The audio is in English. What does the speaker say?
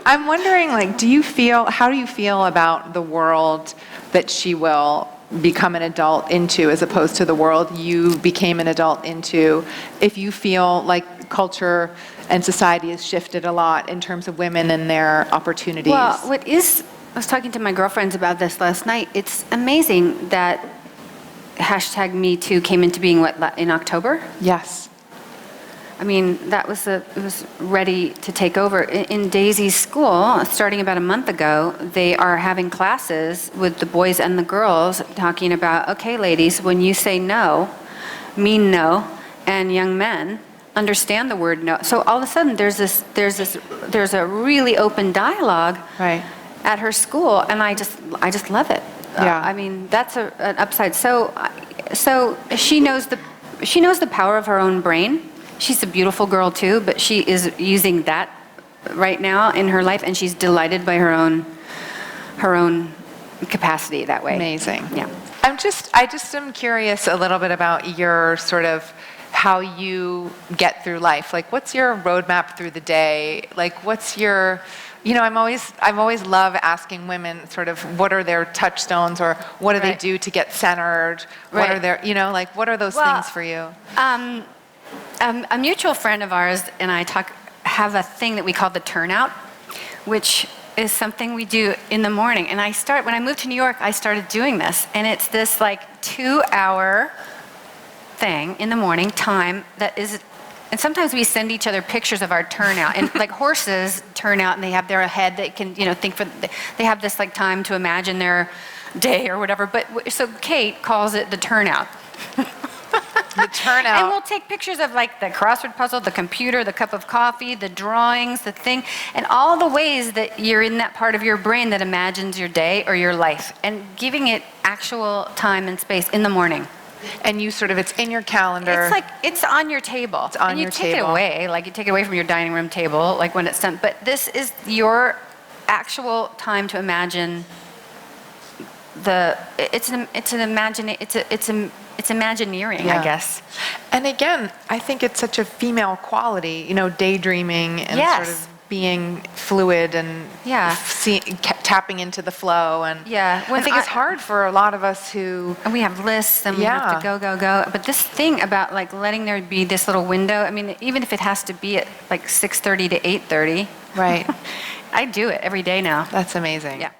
I'm wondering, like, how do you feel about the world that she will become an adult into as opposed to the world you became an adult into? If you feel like culture and society has shifted a lot in terms of women and their opportunities. Well, I was talking to my girlfriends about this last night. It's amazing that #MeToo came into being, in October? Yes. I mean, it was ready to take over. In Daisy's school, starting about a month ago, they are having classes with the boys and the girls talking about, okay, ladies, when you say no, mean no, and young men, understand the word no. So all of a sudden, there's a really open dialogue Right. at her school, and I just love it. Yeah. I mean, that's an upside. So she knows the power of her own brain. She's a beautiful girl too, but she is using that right now in her life, and she's delighted by her own capacity that way. Amazing. Yeah. I just am curious a little bit about your sort of how you get through life. Like, what's your roadmap through the day? Like, what's your, I've always loved asking women sort of what are their touchstones, or what do they do to get centered? What are their, what are those things for you? A mutual friend of ours and I have a thing that we call the turnout, which is something we do in the morning. And when I moved to New York, I started doing this. And it's this 2-hour thing in the morning time that is, and sometimes we send each other pictures of our turnout. And horses turn out and they have their head, they can, they have this time to imagine their day or whatever. So Kate calls it the turnout. The turnout. And we'll take pictures of the crossword puzzle, the computer, the cup of coffee, the drawings, the thing, and all the ways that you're in that part of your brain that imagines your day or your life, and giving it actual time and space in the morning. And you it's in your calendar. It's on your table. It's on your table. And you take it away from your dining room table, when it's done. But this is your actual time to imagine it's imagineering, I guess. And again, I think it's such a female quality, daydreaming and sort of being fluid and tapping into the flow. And I think it's hard for a lot of us who... And we have lists and we have to go. But this thing about letting there be this little window, I mean, even if it has to be at 6:30 to 8:30. Right. I do it every day now. That's amazing. Yeah.